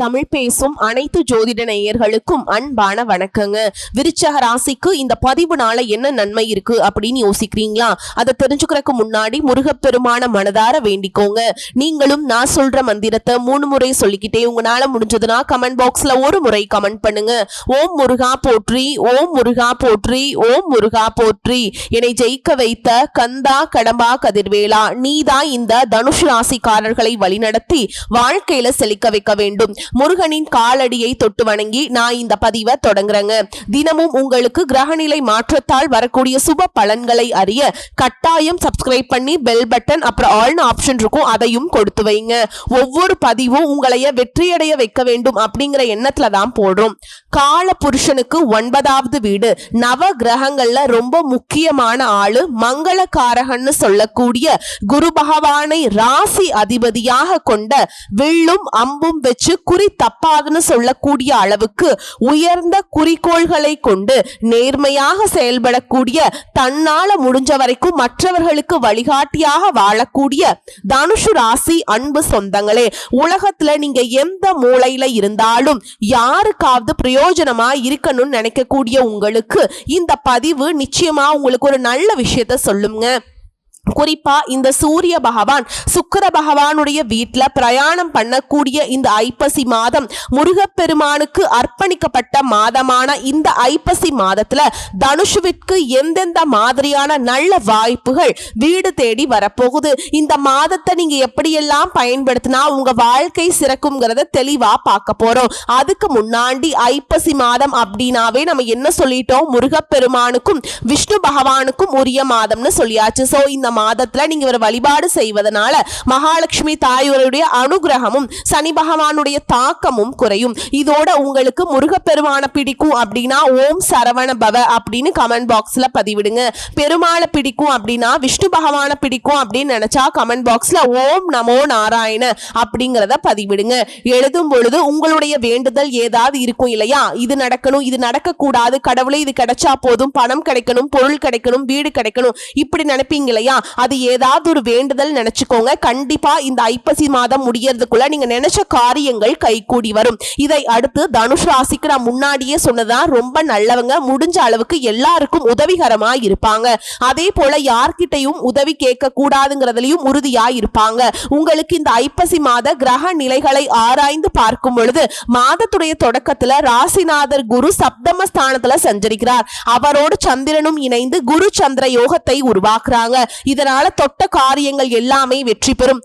தமிழ் பேசும் அனைத்து ஜோதிட நேயர்களுக்கும் அன்பான வணக்கங்க. விருச்சக ராசிக்கு இந்த பதிவுனால என்ன நன்மை இருக்கு அப்படின்னு யோசிக்கிறீங்களா? அதை தெரிஞ்சுக்கிறதுக்கு முன்னாடி முருகப்பெருமான மனதார வேண்டிக்கோங்க. நீங்களும் நான் சொல்ற மந்திரத்தை 3 முறை சொல்லிக்கிட்டே உங்களால முடிஞ்சதுன்னா கமெண்ட் பாக்ஸ்ல ஒரு முறை கமெண்ட் பண்ணுங்க. ஓம் முருகா போற்றி, ஓம் முருகா போற்றி, ஓம் முருகா போற்றி. என்னை ஜெயிக்க வைத்த கந்தா கடம்பா கதிர்வேலா, நீதான் இந்த தனுஷ் ராசிக்காரர்களை வழிநடத்தி வாழ்க்கையில செழிக்க வைக்க வேண்டும். முருகனின் காலடியை தொட்டு வணங்கி நான் இந்த பதிவை தொடங்குறேங்க. தினமும் உங்களுக்கு கிரகநிலை மாற்றத்தால் வரக்கூடிய சுப பலன்களை அறிய கட்டாயம் சப்ஸ்கிரைப் பண்ணி பெல் பட்டன் அப்புறம் ஆல்னு ஆப்ஷன் இருக்கும், அதையும் கொடுத்து வைங்க. ஒவ்வொரு பதிவும் உங்களைய வெற்றியடைய வைக்க வேண்டும் அப்படிங்கிற எண்ணத்துல தான் போடுறோம். கால புருஷனுக்கு 9வது வீடு, நவ கிரகங்கள்ல ரொம்ப முக்கியமான ஆளு, மங்களகாரகன்னு சொல்லக்கூடிய குரு பகவானை ராசி அதிபதியாக கொண்ட வில்லும் அம்பும் வச்சு குறி தப்பாதுன்னு சொல்லக்கூடிய அளவுக்கு உயர்ந்த குறிக்கோள்களை கொண்டு நேர்மையாக செயல்படக்கூடிய, தன்னால முடிஞ்ச வரைக்கும் மற்றவர்களுக்கு வழிகாட்டியாக வாழக்கூடிய தனுஷு ராசி அன்பு சொந்தங்களே, உலகத்துல நீங்க எந்த மூலையில இருந்தாலும் யாருக்காவது பிரயோஜனமா இருக்கணும்னு நினைக்கக்கூடிய உங்களுக்கு இந்த பதிவு நிச்சயமா உங்களுக்கு ஒரு நல்ல விஷயத்த சொல்லுங்க. குறிப்பா இந்த சூரிய பகவான் சுக்கிர பகவானுடைய வீட்டுல பிரயாணம் பண்ணக்கூடிய இந்த ஐப்பசி மாதம் முருகப்பெருமானுக்கு அர்ப்பணிக்கப்பட்ட மாதமான இந்த ஐப்பசி மாதத்துல தனுஷுவிற்கு எந்தெந்த மாதிரியான நல்ல வாய்ப்புகள் வீடு தேடி வரப்போகுது, இந்த மாதத்தை நீங்க எப்படியெல்லாம் பயன்படுத்தினா உங்க வாழ்க்கை சிறக்கும்ங்கிறத தெளிவா பார்க்க போறோம். அதுக்கு முன்னாடி ஐப்பசி மாதம் அப்படின்னாவே நம்ம என்ன சொல்லிட்டோம், முருகப்பெருமானுக்கும் விஷ்ணு பகவானுக்கும் உரிய மாதம்னு சொல்லியாச்சு. சோ இந்த மாதத்துல நீங்க ஒரு வழிபாடு செய்வதனால மகாலட்சுமி தாயோருடைய அனுகிரகமும் சனி பகவானுடைய தாக்கமும் குறையும். இதோட உங்களுக்கு முருகப்பெருமான பிடிக்கும் அப்படின்னா ஓம் சரவண பவ அப்படின்னு கமெண்ட் பாக்ஸ்ல பதிவிடுங்க. பெருமாளை பிடிக்கும் அப்படின்னா விஷ்ணு பகவான பிடிக்கும் அப்படின்னு நினைச்சா கமெண்ட் பாக்ஸ்ல ஓம் நமோ நாராயண அப்படிங்கறத பதிவிடுங்க. எழுதும் பொழுது உங்களுடைய வேண்டுதல் ஏதாவது இருக்கும் இல்லையா, இது நடக்கணும், இது நடக்க கூடாது, கடவுளே இது கிடைச்சா போதும், பணம் கிடைக்கணும், பொருள் கிடைக்கணும், வீடு கிடைக்கணும், இப்படி நினைப்பீங்க இல்லையா, அது ஏதாவது ஒரு வேண்டுதல் நினைச்சுக்கோங்க. கண்டிப்பா இந்த ஐப்பசி மாதம் முடியறதுக்குள்ள நீங்க நினைச்ச காரியங்கள் கைகூடி வரும். இதை அடுத்து தனுஷ் ராசிக்கு நான் முன்னாடியே சொன்னதான், ரொம்ப நல்லவங்க, முடிஞ்ச அளவுக்கு எல்லாருக்கும் உதவிகரமா இருப்பாங்க. அதே போல யார்கிட்டையும் உதவி கேட்க கூடாதுங்கிறதுலயும் உறுதியா இருப்பாங்க. உங்களுக்கு இந்த ஐப்பசி மாத கிரக நிலைகளை ஆராய்ந்து பார்க்கும் பொழுது மாதத்துடைய தொடக்கத்துல ராசிநாதர் குரு சப்தம ஸ்தானத்துல சஞ்சரிக்கிறார். அவரோடு சந்திரனும் இணைந்து குரு சந்திர யோகத்தை உருவாக்குறாங்க. இதனால தொட்ட காரியங்கள் எல்லாமே வெற்றி பெறும்.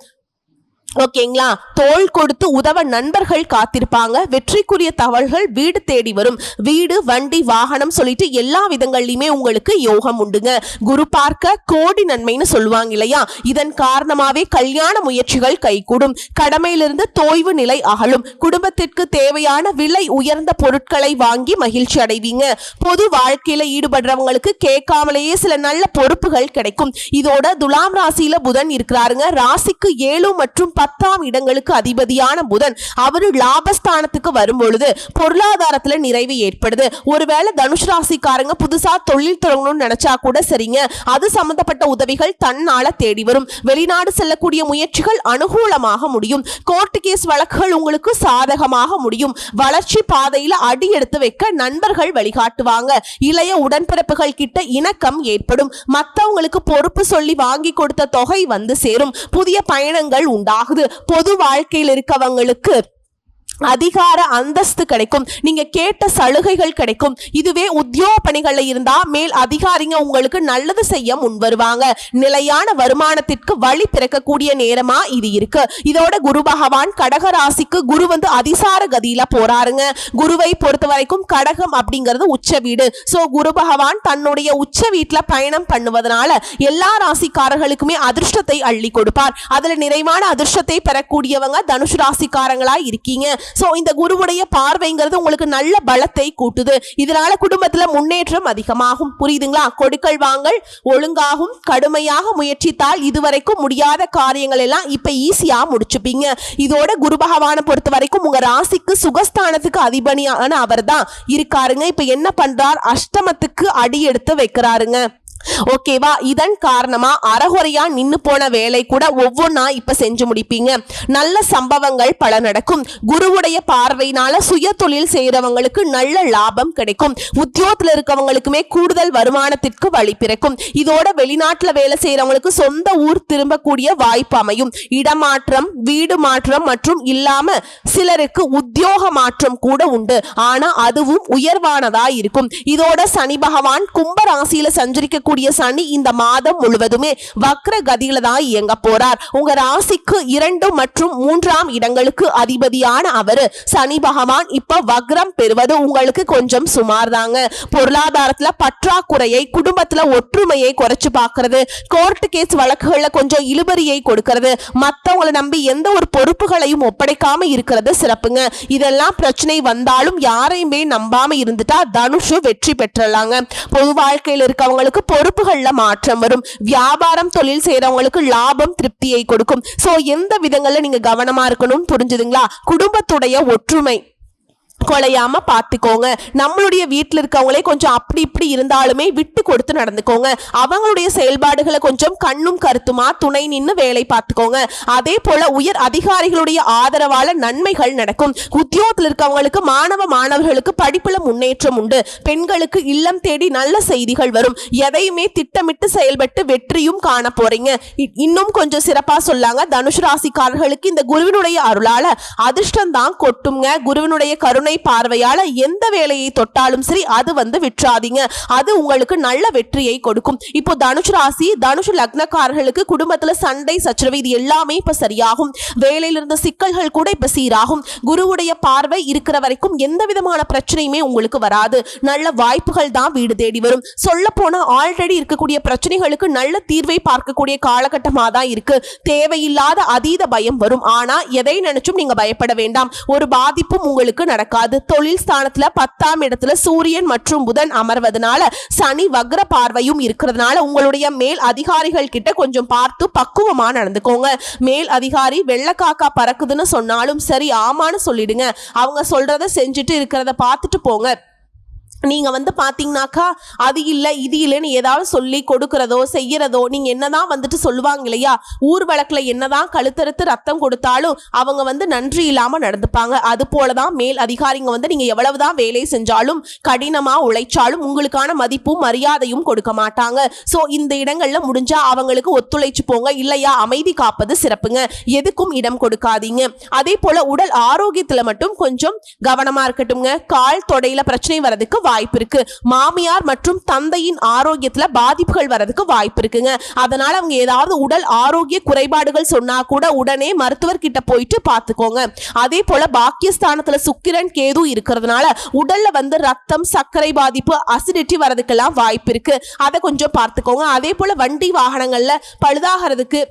ஓகேங்களா, தோள் கொடுத்து உதவ நண்பர்கள் காத்திருப்பாங்க. வெற்றிக்குரிய தகவல்கள் வீடு தேடி வரும். வீடு, வண்டி, வாகனம் சொல்லிட்டு எல்லா விதங்கள்லயுமே உங்களுக்கு யோகம் உண்டுங்க. குரு பார்க்க கோடி நன்மைன்னு சொல்லுவாங்க இல்லையா, இதன் காரணமாவே கல்யாண முயற்சிகள் கைகூடும். கடமையிலிருந்து தோய்வு நிலை அகலும். குடும்பத்திற்கு தேவையான விலை உயர்ந்த பொருட்களை வாங்கி மகிழ்ச்சி அடைவீங்க. பொது வாழ்க்கையில ஈடுபடுறவங்களுக்கு கேட்காமலேயே சில நல்ல பொறுப்புகள் கிடைக்கும். இதோட துலாம் ராசியில புதன் இருக்கிறாருங்க. ராசிக்கு 7 மற்றும் 10ஆம் இடங்களுக்கு அதிபதியான புதன் அவரு லாபஸ்தானத்துக்கு வரும் பொழுது பொருளாதாரத்துல நிறைவு ஏற்படுது. ஒருவேளை தனுஷ் ராசிக்காரங்க புதுசா தொழில் தொடங்கணும்னு நினைச்சா கூட சரிங்க, அது சம்பந்தப்பட்ட உதவிகள் தன்னால தேடி வரும். வெளிநாடு செல்லக்கூடிய முயற்சிகள் அனுகூலமாக முடியும். கோர்ட் கேஸ் வழக்குகள் உங்களுக்கு சாதகமாக முடியும். வளர்ச்சி பாதையில அடி எடுத்து வைக்க நண்பர்கள் வழிகாட்டுவாங்க. இளைய உடன்பிறப்புகள் கிட்ட இணக்கம் ஏற்படும். மற்றவங்களுக்கு பொறுப்பு சொல்லி வாங்கி கொடுத்த தொகை வந்து சேரும். புதிய பயணங்கள் உண்டாகுது. பொது வாழ்க்கையில் இருக்கவங்களுக்கு அதிகார அந்தஸ்து கிடைக்கும். நீங்க கேட்ட சலுகைகள் கிடைக்கும். இதுவே உத்தியோக பணிகள்ல இருந்தா மேல் அதிகாரிங்க உங்களுக்கு நல்லது செய்ய முன் வருவாங்க. நிலையான வருமானத்திற்கு வழி பிறக்கக்கூடிய நேரமா இது இருக்கு. இதோட குரு பகவான் கடக ராசிக்கு குரு வந்து அதிசார கதியில போறாருங்க. குருவை பொறுத்த வரைக்கும் கடகம் அப்படிங்கிறது உச்ச வீடு. சோ குரு பகவான் தன்னுடைய உச்ச வீட்டுல பயணம் பண்ணுவதனால எல்லா ராசிக்காரர்களுக்குமே அதிர்ஷ்டத்தை அள்ளி கொடுப்பார். அதுல நிறைவான அதிர்ஷ்டத்தை பெறக்கூடியவங்க தனுஷ் ராசிக்காரங்களா இருக்கீங்க. சோ இந்த குருவுடைய பார்வைங்கிறது உங்களுக்கு நல்ல பலத்தை கூட்டுது. இதனால குடும்பத்துல முன்னேற்றம் அதிகமாகும். புரியுதுங்களா? கொடுக்கல் வாங்கல் ஒழுங்காகும். கடுமையாக முயற்சித்தால் இதுவரைக்கும் முடியாத காரியங்கள் எல்லாம் இப்ப ஈஸியா முடிச்சுப்பீங்க. இதோட குரு பகவானை பொறுத்த வரைக்கும் உங்க ராசிக்கு சுகஸ்தானத்துக்கு அதிபதியான அவர் தான் இருக்காருங்க. இப்ப என்ன பண்றார், அஷ்டமத்துக்கு அடி எடுத்து வைக்கிறாருங்க. ஓகேவா? இதன் காரணமா அறகுறையா நின்னு போன வேலை கூட ஒவ்வொன்னா இப்ப செஞ்சு முடிப்பீங்க. நல்ல சம்பவங்கள் பல நடக்கும். குருவுடைய பார்வையினால சுய தொழில் செய்யறவங்களுக்கு நல்ல லாபம் கிடைக்கும். உத்தியோகத்துல இருக்கவங்களுக்குமே கூடுதல் வருமானத்திற்கு வழி பிறக்கும். இதோட வெளிநாட்டுல வேலை செய்யறவங்களுக்கு சொந்த ஊர் திரும்பக்கூடிய வாய்ப்பு அமையும். இடமாற்றம், வீடு மாற்றம் மற்றும் இல்லாம சிலருக்கு உத்தியோக மாற்றம் கூட உண்டு. ஆனா அதுவும் உயர்வானதா இருக்கும். இதோட சனி பகவான் கும்ப ராசியில சஞ்சரிக்க சனி இந்த மாதம் முழுவதுமே வக்ர கதியில தான் இயங்க போறார். உங்க ராசிக்கு 2 மற்றும் 3ஆம் இடங்களுக்கு அதிபதியான அவரு சனி பகவான் இப்ப வக்ரம் பெறுவது உங்களுக்கு கொஞ்சம் சுமார் தாங்க. பொருளாதாரத்துல பற்றாக்குறையை, குடும்பத்துல ஒற்றுமையை குறைச்சு பாக்குறது, கோர்ட்டு கேஸ் வழக்குகள்ல கொஞ்சம் இழுபறியை கொடுக்கிறது, மத்தவங்களை நம்பி எந்த ஒரு பொறுப்புகளையும் ஒப்படைக்காம இருக்கிறது சிறப்புங்க. இதெல்லாம் பிரச்சனை வந்தாலும் யாரையுமே நம்பாம இருந்துட்டா தனுஷு வெற்றி பெற்றலாங்க. பொது வாழ்க்கையில் இருக்கவங்களுக்கு பொறுப்புகள்ல மாற்றம் வரும். வியாபாரம், தொழில் செய்யறவங்களுக்கு லாபம் திருப்தியை கொடுக்கும். சோ எந்த விதங்கள்ல நீங்க கவனமா இருக்கணும், புரிஞ்சுதுங்களா? குடும்பத்துடைய ஒற்றுமை கொலையாம பாத்துக்கோங்க. நம்மளுடைய வீட்டுல இருக்கவங்களே கொஞ்சம் அப்படி இப்படி இருந்தாலுமே விட்டு கொடுத்து நடந்துக்கோங்க. அவங்களுடைய செயல்பாடுகளை கொஞ்சம் கண்ணும் கருத்துமா துணை நின்று வேலை பார்த்துக்கோங்க. அதே போல உயர் அதிகாரிகளுடைய ஆதரவால நன்மைகள் நடக்கும். உத்தியோகத்தில் இருக்கவங்களுக்கு, மாணவர்களுக்கு படிப்புல முன்னேற்றம் உண்டு. பெண்களுக்கு இல்லம் தேடி நல்ல செய்திகள் வரும். எதையுமே திட்டமிட்டு செயல்பட்டு வெற்றியும் காண போறீங்க. இன்னும் கொஞ்சம் சிறப்பா சொல்லாங்க, தனுஷ் ராசிக்காரர்களுக்கு இந்த குருவினுடைய அருளால அதிர்ஷ்டம் தான் கொட்டுங்க. குருவினுடைய கருணை பார்வையால எந்த வேலையை தொட்டாலும் சரி அது விட்டுறாதீங்க. அது உங்களுக்கு நல்ல வெற்றியை கொடுக்கும். இப்போ தனுஷ் ராசி, தனுஷ் லக்னக்காரர்களுக்கு குடும்பத்துல சண்டை சச்சரவு இது எல்லாமே இப்ப சரியாகும். வேலையில இருந்த சிக்கல்கள் கூட இப்ப சீராகும். குருவுடைய பார்வை இருக்கிற வரைக்கும் எந்த விதமான பிரச்சனையுமே உங்களுக்கு வராது. நல்ல வாய்ப்புகள் தான் வீடு தேடி வரும். சொல்ல போனா ஆல்ரெடி இருக்கக்கூடிய பிரச்சனைகளுக்கு நல்ல தீர்வை பார்க்கக்கூடிய காலகட்டமா தான் இருக்கு. தேவையில்லாத அதீத பயம் வரும். ஆனா எதை நினைச்சும் நீங்க பயப்பட வேண்டாம். ஒரு பாதிப்பும் உங்களுக்கு நடக்காது. தொழில் ஸ்தானத்துல 10ஆம் இடத்துல சூரியன் மற்றும் புதன் அமர்வதனால சனி வக்ர பார்வையும் இருக்கிறதுனால உங்களுடைய மேல் அதிகாரிகள் கிட்ட கொஞ்சம் பார்த்து பக்குவமா நடந்துக்கோங்க. மேல் அதிகாரி வெள்ளக்காக்கா பறக்குதுன்னு சொன்னாலும் சரி ஆமான்னு சொல்லிடுங்க. அவங்க சொல்றத செஞ்சுட்டு இருக்கிறத பார்த்துட்டு போங்க. நீங்க பாத்தீங்கன்னாக்கா அது இல்ல இது இல்லைன்னு ஏதாவது சொல்லி கொடுக்கறதோ செய்யறதோ, நீங்க என்னதான் சொல்லுவாங்க இல்லையா, ஊர் வழக்குல என்னதான் கழுத்தறுத்து ரத்தம் கொடுத்தாலும் அவங்க நன்றி இல்லாம நடந்துப்பாங்க. அது போலதான் மேல் அதிகாரிங்க நீங்க எவ்வளவுதான் வேலை செஞ்சாலும் கடினமா உழைச்சாலும் உங்களுக்கான மதிப்பும் மரியாதையும் கொடுக்க மாட்டாங்க. சோ இந்த இடங்கள்ல முடிஞ்சா அவங்களுக்கு ஒத்துழைச்சு போங்க. இல்லையா அமைதி காப்பது சிறப்புங்க. எதுக்கும் இடம் கொடுக்காதீங்க. அதே போல உடல் ஆரோக்கியத்துல மட்டும் கொஞ்சம் கவனமா இருக்கட்டும்ங்க. கால் தொடையில பிரச்சனை வரதுக்கு வாய்ப்பு இருக்கு. மாமியார் மற்றும் தந்தையின் ஆரோக்கியத்துல பாதிப்புகள் வரதுக்கு வாய்ப்பு இருக்குங்க. அதனால அவங்க ஏதாவது உடல் ஆரோக்கிய குறைபாடுகள் சொன்னா கூட உடனே மருத்துவர் கிட்ட போயிட்டு பாத்துக்கோங்க. அதே போல பாக்கியஸ்தானத்துல சுக்கிரன் கேது இருக்கிறதுனால உடல்ல ரத்தம், சர்க்கரை பாதிப்பு, அசிடிட்டி வரதுக்கெல்லாம் வாய்ப்பு இருக்கு. அதை கொஞ்சம் பார்த்துக்கோங்க. அதே போல வண்டி வாகனங்கள்ல பழுதாகிறதுக்கு,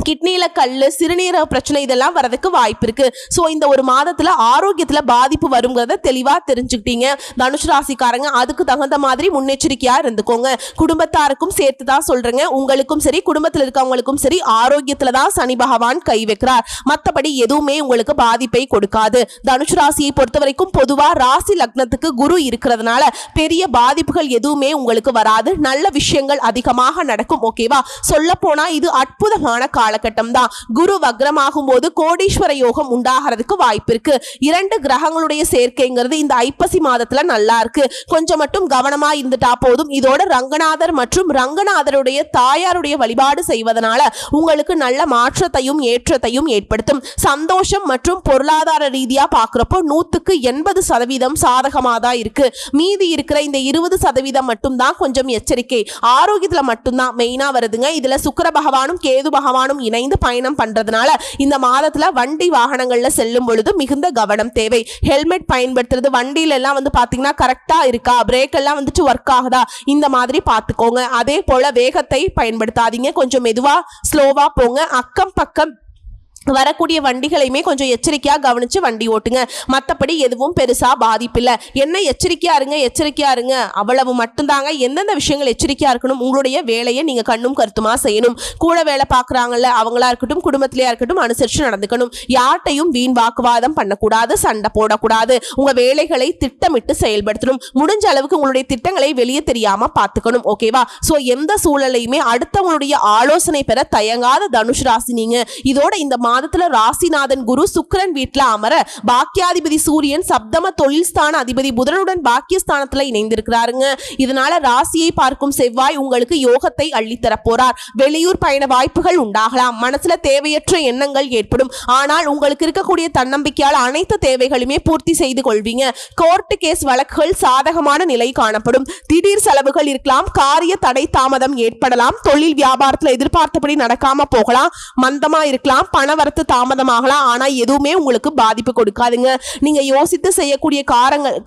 கிட்னில கல்லு, சிறுநீரக பிரச்சனை இதெல்லாம் வரதுக்கு வாய்ப்பு இருக்கு. சோ இந்த ஒரு மாதத்துல ஆரோக்கியத்துல பாதிப்பு வருங்கிறத தெளிவா தெரிஞ்சுக்கிட்டீங்க தனுஷ் ராசிக்காரங்க. அதுக்கு தகுந்த மாதிரி முன்னெச்சரிக்கையா இருந்துக்கோங்க. குடும்பத்தாருக்கும் சேர்த்து தான் சொல்றேங்க. உங்களுக்கும் சரி, குடும்பத்துல இருக்கவங்களுக்கும் சரி, ஆரோக்கியத்துல தான் சனி பகவான் கை வைக்கிறார். மற்றபடி எதுவுமே உங்களுக்கு பாதிப்பை கொடுக்காது. தனுஷ் ராசியை பொறுத்த வரைக்கும் பொதுவா ராசி லக்னத்துக்கு குரு இருக்கிறதுனால பெரிய பாதிப்புகள் எதுவுமே உங்களுக்கு வராது. நல்ல விஷயங்கள் அதிகமாக நடக்கும். ஓகேவா? சொல்ல போனா இது அற்புதமான காலகட்டம் தான். குரு வக்ரமாகும் போது கோடீஸ்வர யோகம் உண்டாகிறதுக்கு வாய்ப்பு இருக்கு. 2 கிரகங்களுடைய சேர்க்கைங்கிறது இந்த ஐப்பசி மாதத்துல நல்லா இருக்கு. கொஞ்சம் மட்டும் கவனமா இருந்துட்டா போதும். இதோட ரங்கநாதர் மற்றும் ரங்கநாதருடைய தாயாருடைய வழிபாடு செய்வதனால உங்களுக்கு நல்ல மாற்றத்தையும் ஏற்றத்தையும் ஏற்படுத்தும். சந்தோஷம் மற்றும் பொருளாதார ரீதியா பாக்குறப்போ 100% சாதகமா தான் இருக்கு. மீதி இருக்கிற இந்த 20% மட்டும் தான் கொஞ்சம் எச்சரிக்கை. ஆரோக்கியத்துல மட்டும்தான் மெயினா வருதுங்க. இதுல சுக்கிர பகவானும் கேது பகவானும் இணைந்து பயணம் பண்றதுனால இந்த மாதத்துல வண்டி வாகனங்கள்ல செல்லும் பொழுது மிகுந்த கவனம் தேவை. ஹெல்மெட் பயன்படுத்துறது, வண்டியில எல்லாம் பாத்தீங்கன்னா கரெக்டா இருக்கா, பிரேக் எல்லாம் ஒர்க் ஆகுதா, இந்த மாதிரி பாத்துக்கோங்க. அதே போல வேகத்தை பயன்படுத்தாதீங்க. கொஞ்சம் மெதுவா ஸ்லோவா போங்க. அக்கம் பக்கம் வரக்கூடிய வண்டிகளையுமே கொஞ்சம் எச்சரிக்கையா கவனிச்சு வண்டி ஓட்டுங்க. மற்றபடி எதுவும் பெருசா பாதிப்பில்லை. என்ன எச்சரிக்கையா இருங்க அவ்வளவு மட்டும்தாங்க. எந்தெந்த விஷயங்கள் எச்சரிக்கையா இருக்கணும், உங்களுடைய வேலையை நீங்க கண்ணும் கருத்துமா செய்யணும். கூட வேலை பார்க்குறாங்கல்ல அவங்களா இருக்கட்டும், குடும்பத்திலேயா இருக்கட்டும், அனுசரிச்சு நடந்துக்கணும். யார்ட்டையும் வீண் வாக்குவாதம் பண்ணக்கூடாது, சண்டை போடக்கூடாது. உங்க வேலைகளை திட்டமிட்டு செயல்படுத்தணும். முடிஞ்ச அளவுக்கு உங்களுடைய திட்டங்களை வெளியே தெரியாம பார்த்துக்கணும். ஓகேவா? சோ எந்த சூழலையுமே அடுத்தவங்களுடைய ஆலோசனை பெற தயங்காத தனுஷ் ராசி நீங்க. இதோட இந்த மாதத்துல ராசிநாதன் குரு சுக்கிரன் வீட்டுல அமர பாக்கியாதிபதி சூரியன் சப்தம தொழில் ஸ்தான அதிபதி புதனுடன் பாக்கியஸ்தானத்துல இணைந்திருக்கிறாருங்க. இதனால ராசியை பார்க்கும் செவ்வாய் உங்களுக்கு யோகத்தை அள்ளித்தர போறார். வெளியூர் பயண வாய்ப்புகள் உண்டாகலாம். மனசுல தேவையற்ற எண்ணங்கள் ஏற்படும். ஆனால் உங்களுக்கு இருக்கக்கூடிய தன்னம்பிக்கையால் அனைத்து தேவைகளுமே பூர்த்தி செய்து கொள்வீங்க. கோர்ட்டு கேஸ் வழக்குகள் சாதகமான நிலை காணப்படும். திடீர் செலவுகள் இருக்கலாம். காரிய தடை தாமதம் ஏற்படலாம். தொழில் வியாபாரத்துல எதிர்பார்த்தபடி நடக்காம போகலாம். மந்தமா இருக்கலாம். பணவரத்து தாமதமாகலாம். ஆனா எதுவுமே உங்களுக்கு பாதிப்பு கொடுக்காதுங்க. நீங்க யோசித்து செய்யக்கூடிய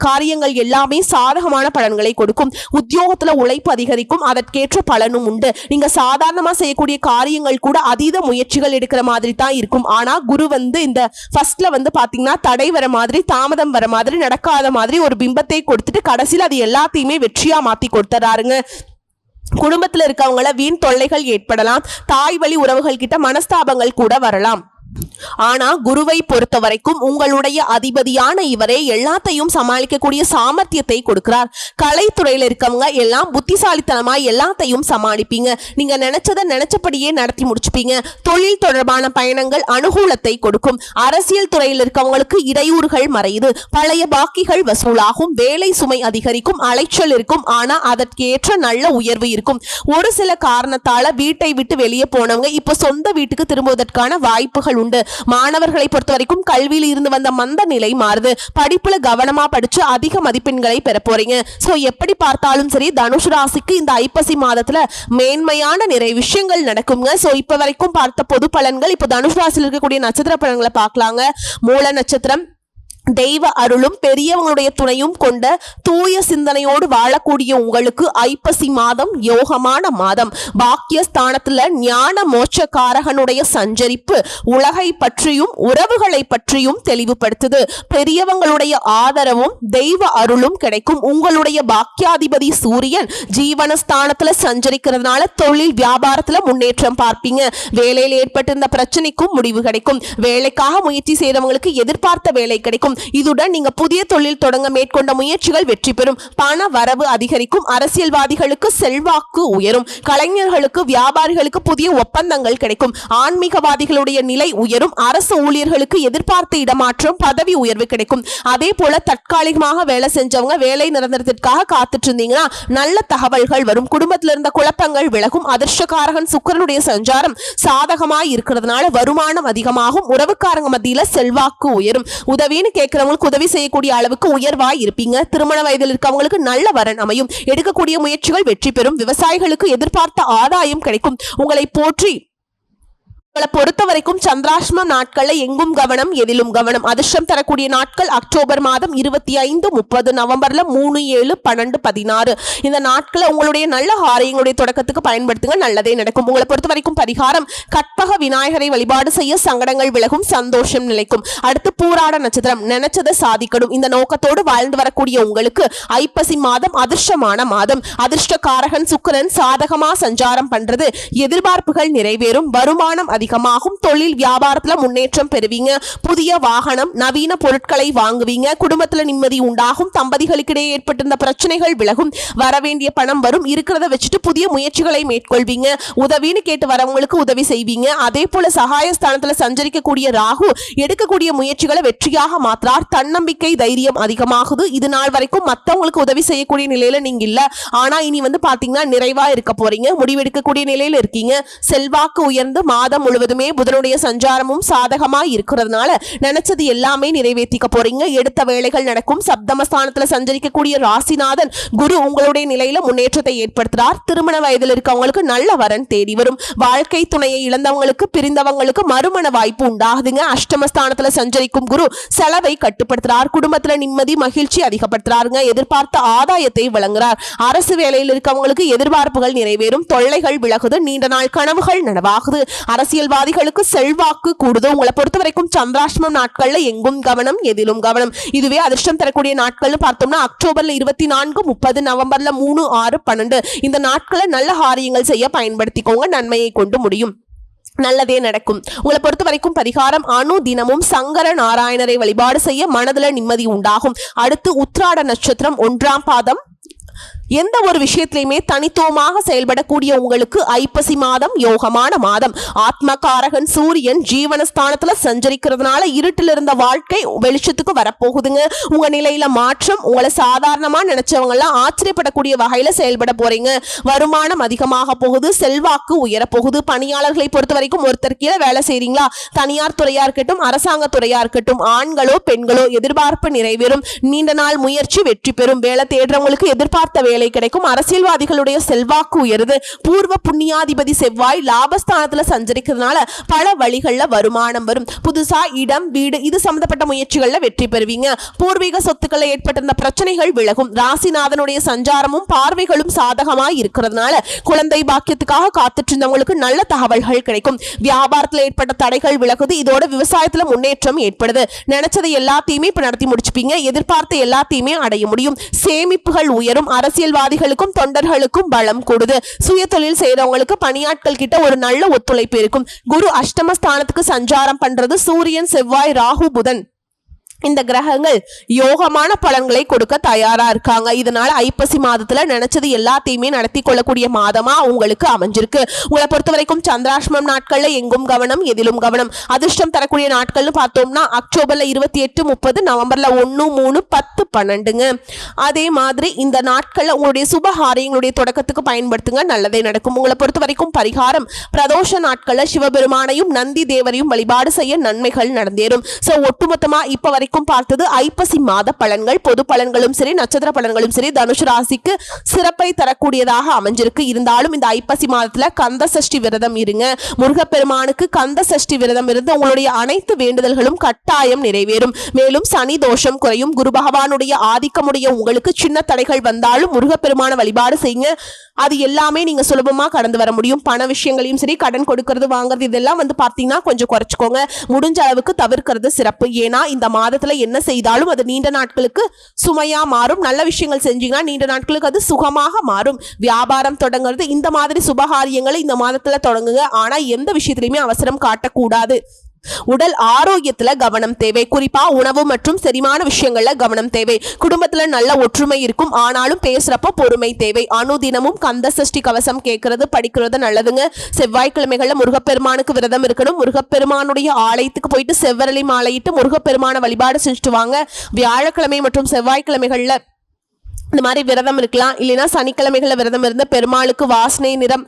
காரியங்கள் எல்லாமே சாதகமான பலன்களை கொடுக்கும். உத்தியோகத்துல உழைப்பு அதிகரிக்கும். அதற்கேற்ற பலனும் உண்டு. நீங்க சாதாரணமா செய்யக்கூடிய காரியங்கள் கூட அதீத முயற்சிகள் எடுக்கிற மாதிரி தான் இருக்கும். ஆனா குரு இந்த ஃபர்ஸ்ட்ல பாத்தீங்கன்னா தடை வர மாதிரி, தாமதம் வர மாதிரி, நடக்காத மாதிரி ஒரு பிம்பத்தை கொடுத்துட்டு கடைசியில் அது எல்லாத்தையுமே வெற்றியா மாத்தி கொடுத்துறாருங்க. குடும்பத்துல இருக்கவங்கள வீண் தொல்லைகள் ஏற்படலாம். தாய் வழி உறவுகள் கிட்ட மனஸ்தாபங்கள் கூட வரலாம். ஆனா குருவை பொறுத்த வரைக்கும் உங்களுடைய அதிபதியான இவரே எல்லாத்தையும் சமாளிக்கக்கூடிய சாமர்த்தியத்தை கொடுக்கிறார். கலைத்துறையில இருக்கவங்க எல்லாம் புத்திசாலித்தனமா எல்லாத்தையும் சமாளிப்பீங்க. நீங்க நினைச்சதை நினைச்சபடியே நடத்தி முடிச்சுப்பீங்க. தொழில் தொடர்பான பயணங்கள் அனுகூலத்தை கொடுக்கும். அரசியல் துறையில் இருக்கவங்களுக்கு இடையூறுகள் மறையுது. பழைய பாக்கிகள் வசூலாகும். வேலை சுமை அதிகரிக்கும். அலைச்சல் இருக்கும். ஆனா அதற்கேற்ற நல்ல உயர்வு இருக்கும். ஒரு சில காரணத்தால வீட்டை விட்டு வெளியே போனவங்க இப்ப சொந்த வீட்டுக்கு திரும்புவதற்கான வாய்ப்புகள் உண்டு. மாணவர்களை பொறுத்த வரைக்கும் கல்வியில் இருந்து வந்த மந்த நிலை மாறுது. படிப்புல கவனமா படிச்சு அதிக மதிப்பெண்களை பெற போறீங்க. சோ எப்படி பார்த்தாலும் சரி தனுஷ் ராசிக்கு இந்த ஐப்பசி மாதத்துல மேன்மையான நிறைய விஷயங்கள் நடக்குங்க. சோ இப்ப வரைக்கும் பார்த்த பொது பலன்கள் இப்ப தனுஷ் ராசியில் இருக்கக்கூடிய நட்சத்திர பலன்களை பார்க்கலாங்க. மூல நட்சத்திரம் தெய்வ அருளும் பெரியவங்களுடைய துணையும் கொண்ட தூய சிந்தனையோடு வாழக்கூடிய உங்களுக்கு ஐப்பசி மாதம் யோகமான மாதம். பாக்கியஸ்தானத்துல ஞான மோட்சக்காரகனுடைய சஞ்சரிப்பு உலகை பற்றியும் உறவுகளை பற்றியும் தெளிவுபடுத்துது. பெரியவங்களுடைய ஆதரவும் தெய்வ அருளும் கிடைக்கும். உங்களுடைய பாக்கியாதிபதி சூரியன் ஜீவனஸ்தானத்துல சஞ்சரிக்கிறதுனால தொழில் வியாபாரத்துல முன்னேற்றம் பார்ப்பீங்க. வேலையில் ஏற்பட்டிருந்த பிரச்சனைக்கும் முடிவு கிடைக்கும். வேலைக்காக முயற்சி செய்தவங்களுக்கு எதிர்பார்த்த வேலை கிடைக்கும். இதுடன் நீங்க புதிய தொழில் தொடங்க மேற்கொண்ட முயற்சிகள் வெற்றி பெறும். பண வரவு அதிகரிக்கும். அரசியல்வாதிகளுக்கு செல்வாக்கு உயரும். கலைஞர்களுக்கு வியாபாரிகளுக்கு புதிய ஒப்பந்தங்கள் கிடைக்கும். ஆன்மீகவாதிகளுடைய நிலை உயரும். அரசு ஊழியர்களுக்கு எதிர்பார்த்த இடமாற்றம், பதவி உயர்வு கிடைக்கும். அதே போல தற்காலிகமாக வேலை செஞ்சவங்க வேலை நிரந்தரத்திற்காக காத்துட்டு இருந்தீங்கன்னா நல்ல தகவல்கள் வரும். குடும்பத்தில் இருந்த குழப்பங்கள் விலகும். அதிர்ஷ்டக்காரகன் சுக்கிரனுடைய சஞ்சாரம் சாதகமாய் இருக்கிறதுனால வருமானம் அதிகமாகும். உறவுக்காரங்க மத்தியில செல்வாக்கு உயரும். உதவின்னு கேட்கிறவங்களுக்கு உதவி செய்யக்கூடிய அளவுக்கு உயர்வாய் இருப்பீங்க. திருமண வயதில் இருக்கவங்களுக்கு நல்ல வரன் அமையும். எடுக்கக்கூடிய முயற்சிகள் வெற்றி பெறும். விவசாயிகளுக்கு எதிர்பார்த்த ஆதாயம் கிடைக்கும். உங்களை போற்றி பொறுத்த வரைக்கும் சந்திராஷ்டமம் நாட்கள்ல எங்கும் கவனம், எதிலும் கவனம். அதிர்ஷ்டம் தரக்கூடிய நாட்கள் அக்டோபர் மாதம் 25, 30, நவம்பர்ல 3, 7, 12, 16 இந்த நாட்களை உங்களுடைய நல்ல காரியங்களுடைய தொடக்கத்துக்கு பயன்படுத்துங்க. நல்லதே நடக்கும். உங்களை பொறுத்த வரைக்கும் பரிகாரம் கற்பக விநாயகரை வழிபாடு செய்ய சங்கடங்கள் விலகும். சந்தோஷம் நிலைக்கும். அடுத்து பூராட நட்சத்திரம் நினைச்சதை சாதிக்கணும். இந்த நோக்கத்தோடு வாழ்ந்து வரக்கூடிய உங்களுக்கு ஐப்பசி மாதம் அதிர்ஷ்டமான மாதம். அதிர்ஷ்டக்காரகன் சுக்கிரன் சாதகமா சஞ்சாரம் பண்றது எதிர்பார்ப்புகள் நிறைவேறும். வருமானம் அதிகமாகும். தொழில் வியாபாரத்துல முன்னேற்றம் பெறுவீங்க. புதிய வாகனம், நவீன பொருட்களை வாங்குவீங்க. குடும்பத்துல நிம்மதி உண்டாகும். தம்பதிகளுக்கிடையே ஏற்பட்டிருந்த பிரச்சனைகள் விலகும். வரவேண்டிய பணம் வரும். இருக்கிறத வச்சுட்டு புதிய முயற்சிகளை மேற்கொள்வீங்க. உதவின்னு கேட்டு வரவங்களுக்கு உதவி செய்வீங்க. அதே போல சகாயஸ்தானத்துல சஞ்சரிக்கக்கூடிய ராகு எடுக்கக்கூடிய முயற்சிகளை வெற்றியாக மாற்றார். தன்னம்பிக்கை தைரியம் அதிகமாகுது. இது நாள் வரைக்கும் மற்றவங்களுக்கு உதவி செய்யக்கூடிய நிலையில நீங்க இல்ல. ஆனா இனி பாத்தீங்கன்னா நிறைவா இருக்க போறீங்க. முடிவெடுக்கக்கூடிய நிலையில இருக்கீங்க. செல்வாக்கு உயர்ந்து மாதம் முழுவதுமே புதனுடைய சஞ்சாரமும் சாதகமாய் இருக்கிறதுனால நினைச்சது எல்லாமே நிறைவேற்றிக்க போறீங்க. எடுத்த வேலைகள் நடக்கும். சப்தமஸ்தானத்துல சஞ்சரிக்கக்கூடிய ராசிநாதன் குரு உங்களுடைய நிலையில முன்னேற்றத்தை ஏற்படுத்துறார். திருமண வயதில் இருக்கவங்களுக்கு நல்ல வரன் தேடி வரும். வாழ்க்கை துணையை இழந்தவங்களுக்கு, பிரிந்தவங்களுக்கு மறுமண வாய்ப்பு உண்டாகுதுங்க. அஷ்டமஸ்தானத்துல சஞ்சரிக்கும் குரு செலவை கட்டுப்படுத்துறார். குடும்பத்துல நிம்மதி மகிழ்ச்சி அதிகப்படுத்துறாருங்க. எதிர்பார்த்த ஆதாயத்தை வழங்குறார். அரசு வேலையில் இருக்கவங்களுக்கு எதிர்பார்ப்புகள் நிறைவேறும். தொல்லைகள் விலகுது. நீண்ட நாள் கனவுகள் நனவாகுது. அரசியல் அரசியல்வாதிகளுக்கு செல்வாக்கு கூடுது. உங்களை பொறுத்த வரைக்கும் சந்திராஷ்டமம் நாட்கள்ல எங்கும் கவனம், எதிலும் கவனம். இதுவே அதிர்ஷ்டம் தரக்கூடிய நாட்கள்னு பார்த்தோம்னா அக்டோபர்ல 24, 30, நவம்பர்ல 3, 6, 12 இந்த நாட்களை நல்ல காரியங்கள் செய்ய பயன்படுத்திக்கோங்க. நன்மையை கொண்டு முடியும், நல்லதே நடக்கும். உங்களை பொறுத்த வரைக்கும் பரிகாரம் அணு தினமும் சங்கர நாராயணரை வழிபாடு செய்ய மனதுல நிம்மதி உண்டாகும். அடுத்து உத்திராட நட்சத்திரம் 1ஆம் பாதம். எந்த ஒரு விஷயத்திலையுமே தனித்துவமாக செயல்படக்கூடிய உங்களுக்கு ஐப்பசி மாதம் யோகமான மாதம். ஆத்மகாரகன் சூரியன் ஜீவனஸ்தானத்துல சஞ்சரிக்கிறதுனால இருட்டில் இருந்த வாழ்க்கை வெளிச்சத்துக்கு வரப்போகுதுங்க. உங்க நிலையில மாற்றம். உங்களை சாதாரணமா நினைச்சவங்க எல்லாம் ஆச்சரியப்படக்கூடிய வகையில செயல்பட போறீங்க. வருமானம் அதிகமாக போகுது, செல்வாக்கு உயர போகுது. பணியாளர்களை பொறுத்த வரைக்கும் ஒருத்தர் கீழே வேலை செய்றீங்களா, தனியார் துறையா இருக்கட்டும் அரசாங்க துறையா இருக்கட்டும், ஆண்களோ பெண்களோ எதிர்பார்ப்பு நிறைவேறும். நீண்ட நாள் முயற்சி வெற்றி பெறும். வேலை தேடுறவங்களுக்கு எதிர்பார்த்த வேலை கிடைக்கும். அரசியல்வாதிகளுடைய செல்வாக்கு உயருது. பூர்வ புண்ணியாதிபதி செவ்வாய் லாபஸ்தானத்துல சஞ்சரிக்கிறதுனால பல வழிகள்ல வருமானம் வரும். புதுசா இடம் வீடு இது சம்பந்தப்பட்ட முயற்சிகள்ல வெற்றி பெறுவீங்க. பூர்வீக சொத்துக்களை ஏற்பட்டிருந்த பிரச்சனைகள் விலகும். ராசிநாதனுடைய சஞ்சாரமும் பார்வைகளும் சாதகமாய் இருக்கிறதுனால குழந்தை பாக்கியத்துக்காக காத்துட்டு இருந்தவங்களுக்கு நல்ல தகவல்கள் கிடைக்கும். வியாபாரத்துல ஏற்பட்ட தடைகள் விலகுது. இதோட விவசாயத்துல முன்னேற்றம் ஏற்படுது. நினைச்சதை எல்லாத்தையுமே இப்ப நடத்தி முடிச்சுப்பீங்க. எதிர்பார்த்த எல்லாத்தையுமே அடைய முடியும். சேமிப்புகள் உயரும். அரசியல்வாதிகளுக்கும் தொண்டர்களுக்கும் பலம் கூடுது. சுய தொழில் செய்யறவங்களுக்கு பணியாட்கள் கிட்ட ஒரு நல்ல ஒத்துழைப்பு இருக்கும். குரு அஷ்டமஸ்தானத்துக்கு சஞ்சாரம் பண்றது. சூரியன் செவ்வாய் ராகு புதன் இந்த கிரகங்கள் யோகமான பலன்களை கொடுக்க தயாரா இருக்காங்க. இதனால ஐப்பசி மாதத்துல நினைச்சது எல்லாத்தையுமே நடத்தி கொள்ளக்கூடிய மாதமா உங்களுக்கு அமைஞ்சிருக்கு. உங்களை பொறுத்த வரைக்கும் சந்திராஷ்டமம் நாட்கள்ல எங்கும் கவனம், எதிலும் கவனம். அதிர்ஷ்டம் தரக்கூடிய நாட்கள்னு பார்த்தோம்னா அக்டோபர்ல 28, 30, நவம்பர்ல 1, 3, 10, 12ங்க. அதே மாதிரி இந்த நாட்கள்ல உங்களுடைய சுபகாரியங்களுடைய தொடக்கத்துக்கு பயன்படுத்துங்க, நல்லதே நடக்கும். உங்களை பொறுத்த வரைக்கும் பரிகாரம் பிரதோஷ நாட்கள்ல சிவபெருமானையும் நந்தி தேவரையும் வழிபாடு செய்ய நன்மைகள் நடந்தேறும். சோ ஒட்டுமொத்தமா இப்ப வரைக்கும் பார்த்தது ஐப்பசி மாத பலன்கள். பொது பலன்களும் சரி நட்சத்திர பலன்களும் சரி தனுசு ராசிக்கு சிறப்பை தரக்கூடியதாக அமைஞ்சிருக்கு. இருந்தாலும் இந்த ஐப்பசி மாதத்துல கந்த சஷ்டி விரதம் இருங்க. முருகப்பெருமானுக்கு கந்த சஷ்டி விரதம் இருந்து உங்களுடைய அனைத்து வேண்டுதல்களும் கட்டாயம் நிறைவேறும். மேலும் சனி தோஷம் குறையும். குரு பகவானுடைய ஆதிக்கமுடைய உங்களுக்கு சின்ன தடைகள் வந்தாலும் முருகப்பெருமான வழிபாடு செய்யுங்க. அது எல்லாமே நீங்க சுலபமா கடந்து வர முடியும். பண விஷயங்களையும் சரி கடன் கொடுக்கறது வாங்குறது இதெல்லாம் பார்த்தீங்கன்னா கொஞ்சம் குறைச்சிக்கோங்க. முடிஞ்ச அளவுக்கு தவிர்க்கிறது சிறப்பு. ஏன்னா இந்த மாதத்துல என்ன செய்தாலும் அது நீண்ட நாட்களுக்கு சுமையா மாறும். நல்ல விஷயங்கள் செஞ்சீங்கன்னா நீண்ட நாட்களுக்கு அது சுகமாக மாறும். வியாபாரம் தொடங்குறது இந்த மாதிரி சுபகாரியங்களை இந்த மாதத்துல தொடங்குங்க. ஆனா எந்த விஷயத்திலுமே அவசரம் காட்டக்கூடாது. உடல் ஆரோக்கியத்துல கவனம் தேவை. குறிப்பா உணவு மற்றும் செரிமான விஷயங்கள்ல கவனம் தேவை. குடும்பத்துல நல்ல ஒற்றுமை இருக்கும். ஆனாலும் பேசுறப்ப பொறுமை தேவை. அனுதினமும் கந்த சஷ்டி கவசம் கேட்கறது படிக்கிறது நல்லதுங்க. செவ்வாய்க்கிழமைகள்ல முருகப்பெருமானுக்கு விரதம் இருக்கணும். முருகப்பெருமானுடைய ஆலயத்துக்கு போயிட்டு செவ்வரளி மாலையிட்டு முருகப்பெருமான வழிபாடு செஞ்சுட்டு வாங்க. வியாழக்கிழமை மற்றும் செவ்வாய்க்கிழமைகள்ல இந்த மாதிரி விரதம் இருக்கலாம். இல்லைன்னா சனிக்கிழமைகள்ல விரதம் இருந்து பெருமாளுக்கு வாசனை நிறம்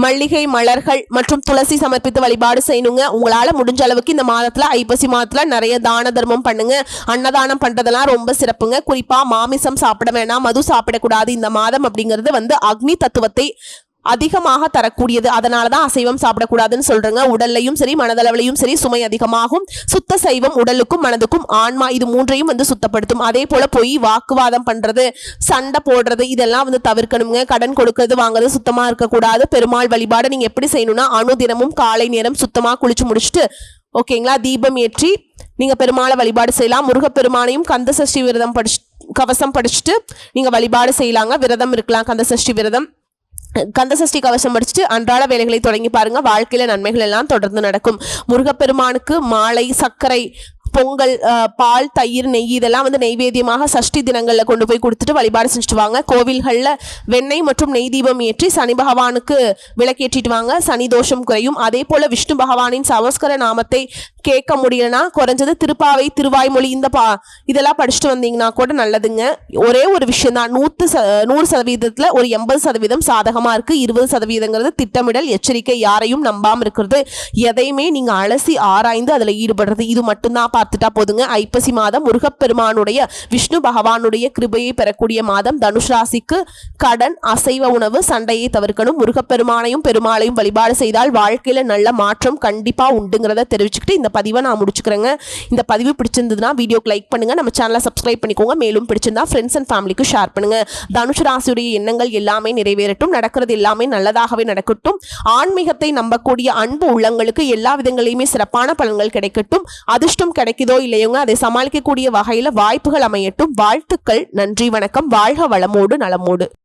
மல்லிகை மலர்கள் மற்றும் துளசி சமர்ப்பித்து வழிபாடு செய்யணுங்க. உங்களால முடிஞ்ச அளவுக்கு இந்த மாதத்துல ஐப்பசி மாதத்துல நிறைய தான தர்மம் பண்ணுங்க. அன்னதானம் பண்றதெல்லாம் ரொம்ப சிறப்புங்க. குறிப்பா மாமிசம் சாப்பிட வேணாம், மது சாப்பிடக்கூடாது. இந்த மாதம் அப்படிங்கிறது அக்னி தத்துவத்தை அதிகமாக தரக்கூடியது. அதனாலதான் அசைவம் சாப்பிடக்கூடாதுன்னு சொல்றேங்க. உடல்லையும் சரி மனதளவிலையும் சரி சுமை அதிகமாகும். சுத்த சைவம் உடலுக்கும் மனதுக்கும் ஆன்மா இது மூன்றையும் சுத்தப்படுத்தும். அதே போல போய் வாக்குவாதம் பண்றது சண்டை போடுறது இதெல்லாம் தவிர்க்கணுங்க. கடன் கொடுக்கறது வாங்குறது சுத்தமா இருக்கக்கூடாது. பெருமாள் வழிபாடு நீங்க எப்படி செய்யணும்னா அனுதினமும் காலை நேரம் சுத்தமா குளிச்சு முடிச்சுட்டு ஓகேங்களா தீபம் ஏற்றி நீங்க பெருமாளை வழிபாடு செய்யலாம். முருகப்பெருமானையும் கந்த சஷ்டி விரதம் கவசம் படிச்சுட்டு நீங்க வழிபாடு செய்யலாங்க. விரதம் இருக்கலாம். கந்த சஷ்டி விரதம் கந்த சஷ்டி கவசம் படிச்சுட்டு அன்றாட வேலைகளை தொடங்கி பாருங்க. வாழ்க்கையில நன்மைகள் எல்லாம் தொடர்ந்து நடக்கும். முருகப்பெருமானுக்கு மாலை சர்க்கரை பொங்கல் பால் தயிர் நெய் இதெல்லாம் நெய்வேத்தியமாக சஷ்டி தினங்கள்ல கொண்டு போய் கொடுத்துட்டு வழிபாடு செஞ்சுட்டு வாங்க. கோவில்கள்ல வெண்ணெய் மற்றும் நெய் தீபம் ஏற்றி சனி பகவானுக்கு விளக்கேற்றிட்டு வாங்க. சனி தோஷம் குறையும். அதே போல விஷ்ணு பகவானின் சமஸ்கர நாமத்தை கேட்க முடியலன்னா குறைஞ்சது திருப்பாவை திருவாய்மொழி இதெல்லாம் படிச்சுட்டு வந்தீங்கன்னா கூட நல்லதுங்க. ஒரே ஒரு விஷயம் தான் 100% ஒரு 80% சாதகமா இருக்கு. 20% திட்டமிடல் எச்சரிக்கை. யாரையும் நம்பாம இருக்கிறது. எதையுமே நீங்க அலசி ஆராய்ந்து அதுல ஈடுபடுறது இது மட்டும்தான். பார்த்துட்டா போதுங்க. ஐப்பசி மாதம் முருகப்பெருமானுடைய விஷ்ணு பகவானுடைய கிருபையை பெறக்கூடிய மாதம். தனுஷ் ராசிக்கு கடன், அசைவ உணவு, சண்டையை தவிர்க்கணும். முருகப்பெருமானையும் பெருமாளையும் வழிபாடு செய்தால் வாழ்க்கையில நல்ல மாற்றம் கண்டிப்பா உண்டுங்கிறத தெரிவிச்சுக்கிட்டு இந்த பதிவை நான் முடிச்சுக்கிறேங்க. இந்த பதிவு பிடிச்சிருந்ததுன்னா வீடியோக்கு லைக் பண்ணுங்க, நம்ம சேனலை சப்ஸ்கிரைப் பண்ணிக்கோங்க. மேலும் பிடிச்சிருந்தா ஃப்ரெண்ட்ஸ் அண்ட் ஃபேமிலிக்கு ஷேர் பண்ணுங்க. தனுஷ் ராசியுடைய எண்ணங்கள் எல்லாமே நிறைவேறட்டும், நடக்கிறது எல்லாமே நல்லதாகவே நடக்கட்டும். ஆன்மீகத்தை நம்பக்கூடிய அன்பு உள்ளங்களுக்கு எல்லா விதங்களையுமே சிறப்பான பலன்கள் கிடைக்கட்டும். அதிர்ஷ்டம் கிடைக்குதோ இல்லையோங்க, அதை சமாளிக்கக்கூடிய வகையில வாய்ப்புகள் அமையட்டும். வாழ்த்துக்கள். நன்றி, வணக்கம். வாழ்க வளமோடு நலமோடு.